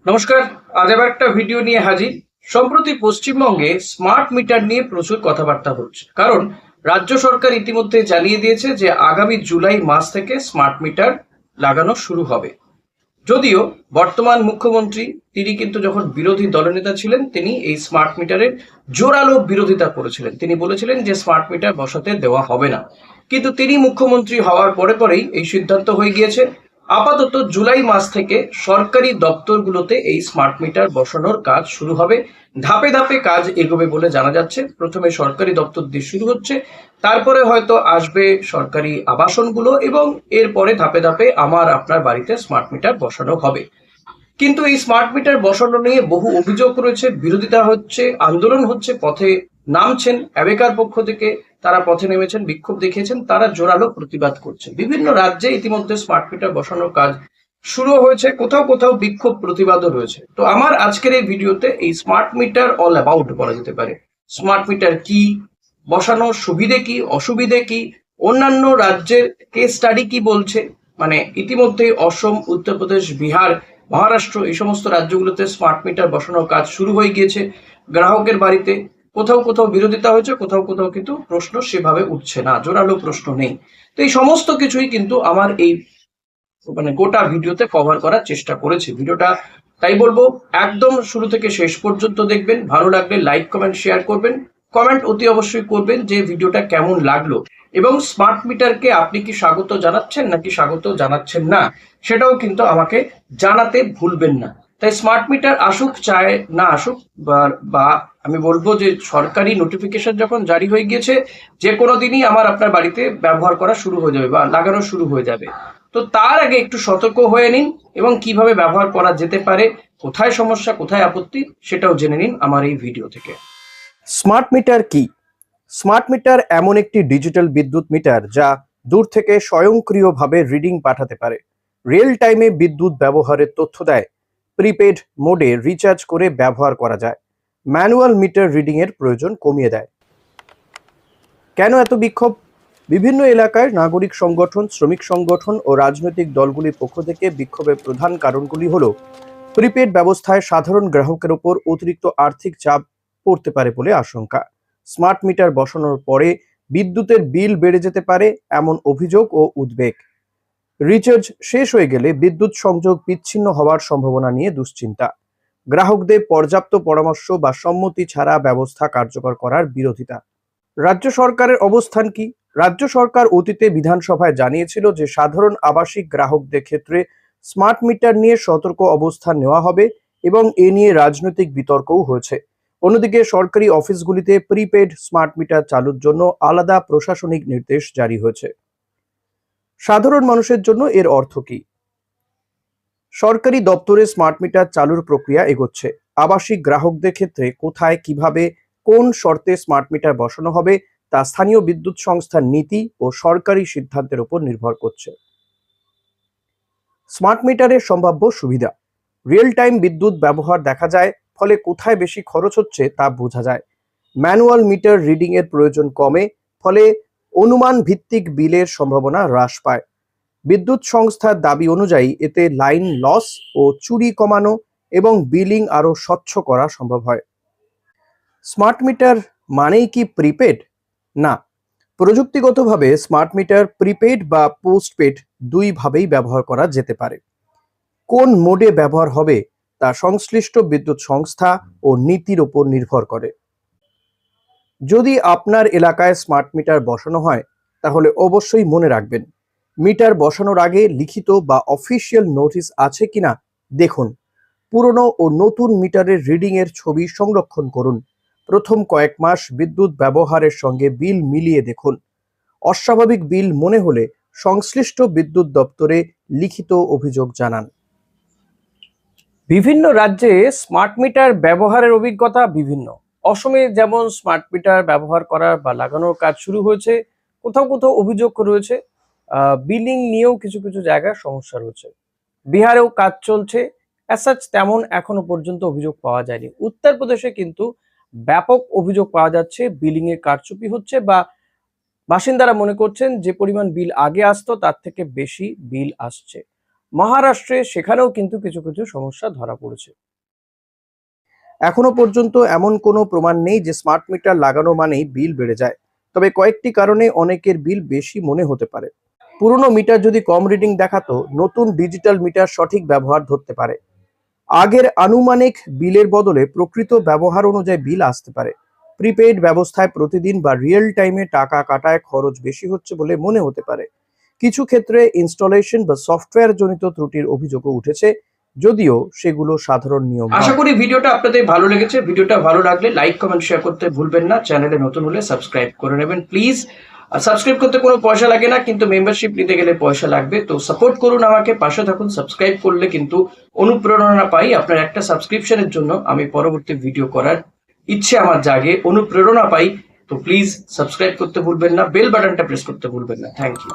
নমস্কার। আজ আবার একটা ভিডিও নিয়ে হাজির। সম্প্রতি পশ্চিমবঙ্গে স্মার্ট মিটার নিয়ে প্রচুর কথাবার্তা হচ্ছে, কারণ রাজ্য সরকার ইতিমধ্যে জানিয়ে দিয়েছে যে আগামী জুলাই মাস থেকে স্মার্ট মিটার লাগানো শুরু হবে। যদিও বর্তমান মুখ্যমন্ত্রী তিনি কিন্তু যখন বিরোধী দলনেতা ছিলেন, তিনি এই স্মার্ট মিটারের জোরালো বিরোধিতা করেছিলেন। তিনি বলেছিলেন যে স্মার্ট মিটার বসাতে দেওয়া হবে না, কিন্তু তিনি মুখ্যমন্ত্রী হওয়ার পরেই এই সিদ্ধান্ত হয়ে গিয়েছে। আপাতত জুলাই মাস থেকে সরকারি দপ্তরগুলোতে এই স্মার্ট মিটার বসানোর কাজ শুরু হবে। ধাপে ধাপে কাজ এগোবে বলে জানা যাচ্ছে। প্রথমে সরকারি দপ্তর দিয়ে শুরু হচ্ছে, তারপরে হয়তো আসবে সরকারি আবাসনগুলো, এবং এরপরে ধাপে ধাপে আমার আপনার বাড়িতে স্মার্ট মিটার বসানো হবে। কিন্তু এই স্মার্ট মিটার বসানো নিয়ে বহু অভিযোগ রয়েছে, বিরোধিতা হচ্ছে, আন্দোলন হচ্ছে, পথে নামছেন অ্যাবেকার পক্ষ থেকে, তারা পথে নেমেছেন, বিক্ষোভ দেখিয়েছেন, তারা জোরালো প্রতিবাদ করছে। বিভিন্ন রাজ্যে ইতিমধ্যে স্মার্ট মিটার বসানোর কাজ শুরু হয়েছে, কোথাও কোথাও বিক্ষোভ প্রতিবাদও রয়েছে। তো আমার আজকের এই ভিডিওতে এই স্মার্ট মিটার অল অ্যাবাউট বলা যেতে পারে। স্মার্ট মিটার কি, বসানোর সুবিধে কি, অসুবিধে কি, অন্যান্য রাজ্যের কেস স্টাডি কি বলছে, মানে ইতিমধ্যে অসম, উত্তরপ্রদেশ, বিহার, মহারাষ্ট্র এই সমস্ত রাজ্যগুলোতে স্মার্ট মিটার বসানোর কাজ শুরু হয়ে গিয়েছে গ্রাহকের বাড়িতে। কোথাও কোথাও বিরোধিতা হয়েছে, কোথাও কোথাও কিন্তু প্রশ্ন সেভাবে উঠছে না, জোরালো প্রশ্ন নেই। তো এই সমস্ত কিছুই কিন্তু আমার এই গোটা ভিডিওতে কভার করার চেষ্টা করেছি। ভিডিওটা তাই বলবো একদম শুরু থেকে শেষ পর্যন্ত দেখবেন। ভালো লাগলে লাইক, কমেন্ট, শেয়ার করবেন। কমেন্ট অতি অবশ্যই করবেন যে ভিডিওটা কেমন লাগলো, এবং স্মার্ট মিটারকে আপনি কি স্বাগত জানাচ্ছেন নাকি স্বাগত জানাচ্ছেন না, সেটাও কিন্তু আমাকে জানাতে ভুলবেন না। তাই স্মার্ট মিটার আসুক চায় না আসুক, বা আমি বলবো যে সরকারি নোটিফিকেশন যখন জারি হয়ে গিয়েছে, যে কোনো দিনই আমার আপনার বাড়িতে ব্যবহার করা শুরু হয়ে যাবে বা লাগানো শুরু হয়ে যাবে। তো তার আগে একটু সতর্ক হয়ে নিন, এবং কিভাবে ব্যবহার করা যেতে পারে, কোথায় সমস্যা, কোথায় আপত্তি, সেটাও জেনে নিন আমার এই ভিডিও থেকে। স্মার্ট মিটার কি? স্মার্ট মিটার এমন একটি ডিজিটাল বিদ্যুৎ মিটার যা দূর থেকে স্বয়ংক্রিয়ভাবে রিডিং পাঠাতে পারে, রিয়েল টাইমে বিদ্যুৎ ব্যবহারের তথ্য দেয়, প্রিপেড মোডে রিচার্জ করে ব্যবহার করা যায়, ম্যানুয়াল মিটার রিডিং এর প্রয়োজন কমিয়ে দেয়। কেন এত বিক্ষোভ? বিভিন্ন এলাকায় নাগরিক সংগঠন, শ্রমিক সংগঠন ও রাজনৈতিক দলগুলির পক্ষ থেকে বিক্ষোভের প্রধান কারণগুলি হল প্রিপেড ব্যবস্থায় সাধারণ গ্রাহকের উপর অতিরিক্ত আর্থিক চাপ পড়তে পারে বলে আশঙ্কা, স্মার্ট মিটার বসানোর পরে বিদ্যুতের বিল বেড়ে যেতে পারে এমন অভিযোগ ও উদ্বেগ, রিচার্জ শেষ হয়ে গেলে বিদ্যুৎ সংযোগ বিচ্ছিন্ন হওয়ার সম্ভাবনা নিয়ে দুশ্চিন্তা, গ্রাহকদের পর্যাপ্ত পরামর্শ বা সম্মতি ছাড়া ব্যবস্থা কার্যকর করার বিরোধিতা। রাজ্য সরকারের অবস্থান কি? রাজ্য সরকার অতীতে বিধানসভায় জানিয়েছিল যে সাধারণ আবাসিক গ্রাহকদের ক্ষেত্রে স্মার্ট মিটার নিয়ে সতর্ক অবস্থান নেওয়া হবে, এবং এ নিয়ে রাজনৈতিক বিতর্কও হয়েছে। অন্যদিকে সরকারি অফিসগুলিতে প্রিপেড স্মার্ট মিটার চালুর জন্য আলাদা প্রশাসনিক নির্দেশ জারি হয়েছে। সাধারণ মানুষের জন্য এর অর্থ কি? সরকারি দপ্তরে স্মার্ট মিটার চালুর প্রক্রিয়া এগোচ্ছে। আবাসিক গ্রাহকদের ক্ষেত্রে কোথায়, কিভাবে, কোন শর্তে স্মার্ট মিটার বসানো হবে তা স্থানীয় বিদ্যুৎ সংস্থার নীতি ও সরকারি সিদ্ধান্তের উপর নির্ভর করছে। স্মার্ট মিটারের সম্ভাব্য সুবিধা: রিয়েল টাইম বিদ্যুৎ ব্যবহার দেখা যায়, ফলে কোথায় বেশি খরচ হচ্ছে তা বোঝা যায়। ম্যানুয়াল মিটার রিডিং এর প্রয়োজন কমে, ফলে অনুমান ভিত্তিক বিলের সম্ভাবনা হ্রাস পায়। বিদ্যুৎ সংস্থার দাবি অনুযায়ী এতে লাইন লস ও চুরি কমানো এবং বিলিং আরো স্বচ্ছ করা সম্ভব হয়। স্মার্ট মিটার মানেই কি প্রিপেড? না, প্রযুক্তিগতভাবে স্মার্ট মিটার প্রিপেড বা পোস্টপেড দুই ভাবেই ব্যবহার করা যেতে পারে। কোন মোডে ব্যবহার হবে তা সংশ্লিষ্ট বিদ্যুৎ সংস্থা ও নীতির উপর নির্ভর করে। যদি আপনার এলাকায় স্মার্ট মিটার বসানো হয়, তাহলে অবশ্যই মনে রাখবেন, মিটার বসানোর আগে লিখিত বা অফিসিয়াল নোটিশ আছে কিনা দেখুন। পুরনো ও নতুন মিটারের রিডিং এর ছবি সংরক্ষণ করুন। প্রথম কয়েক মাস বিদ্যুৎ ব্যবহারের সঙ্গে বিল মিলিয়ে দেখুন। অস্বাভাবিক বিল মনে হলে সংশ্লিষ্ট বিদ্যুৎ দপ্তরে লিখিত অভিযোগ জানান। বিভিন্ন রাজ্যে স্মার্ট মিটার ব্যবহারের অভিজ্ঞতা বিভিন্ন। অসমে যেমন স্মার্ট মিটার ব্যবহার করার বা লাগানোর কাজ শুরু হয়েছে, কোথাও কোথাও অভিযোগ রয়েছে, বিলিং নিয়েও কিছু কিছু জায়গায় সমস্যা রয়েছে। বিহারেও কাজ চলছে, অ্যাজ তেমন এখনো পর্যন্ত অভিযোগ পাওয়া যায়নি। উত্তরপ্রদেশে কিন্তু ব্যাপক অভিযোগ পাওয়া যাচ্ছে, বিলিং এ কারচুপি হচ্ছে, বা বাসিন্দারা মনে করছেন যে পরিমাণ বিল আগে আসতো তার থেকে বেশি বিল আসছে। মহারাষ্ট্রে সেখানেও কিন্তু কিছু কিছু সমস্যা ধরা পড়েছে। এখনো পর্যন্ত এমন কোনো প্রমাণ নেই যে স্মার্ট মিটার লাগানো মানেই বিল বেড়ে যায়, তবে কয়েকটি কারণে অনেকের বিল বেশি মনে হতে পারে। পুরনো মিটার যদি কম রিডিং দেখাতো, নতুন ডিজিটাল মিটার সঠিক ব্যবহার ধরতে পারে। আগের আনুমানিক বিলের বদলে প্রকৃত ব্যবহার অনুযায়ী বিল আসতে পারে। প্রিপেইড ব্যবস্থায় প্রতিদিন বা রিয়েল টাইমে টাকা কাটায় খরচ বেশি হচ্ছে বলে মনে হতে পারে। কিছু ক্ষেত্রে ইনস্টলেশন বা সফটওয়্যার জনিত ত্রুটির অভিযোগও উঠেছে, যদিও সেগুলো সাধারণ নিয়ম আশা নয়। করি ভিডিওটা আপনাদের ভালো লেগেছে। ভিডিওটা ভালো লাগলে লাইক কমেন্ট শেয়ার করতে ভুলবেন না। চ্যানেলে নতুন হলে সাবস্ক্রাইব করে নেবেন প্লিজ। সাবস্ক্রাইব করতে কোনো পয়সা লাগে না, কিন্তু মেম্বারশিপ নিতে গেলে পয়সা লাগবে। তো সাপোর্ট করুন আমাকে, পাশে থাকুন। সাবস্ক্রাইব করলে কিন্তু অনুপ্রেরণা পাই। আপনার একটা সাবস্ক্রিপশনের জন্য আমি পরবর্তী ভিডিও করার ইচ্ছে আমার জাগে, অনুপ্রেরণা পাই। তো প্লিজ সাবস্ক্রাইব করতে ভুলবেন না, বেল বাটনটা প্রেস করতে ভুলবেন না। Thank you.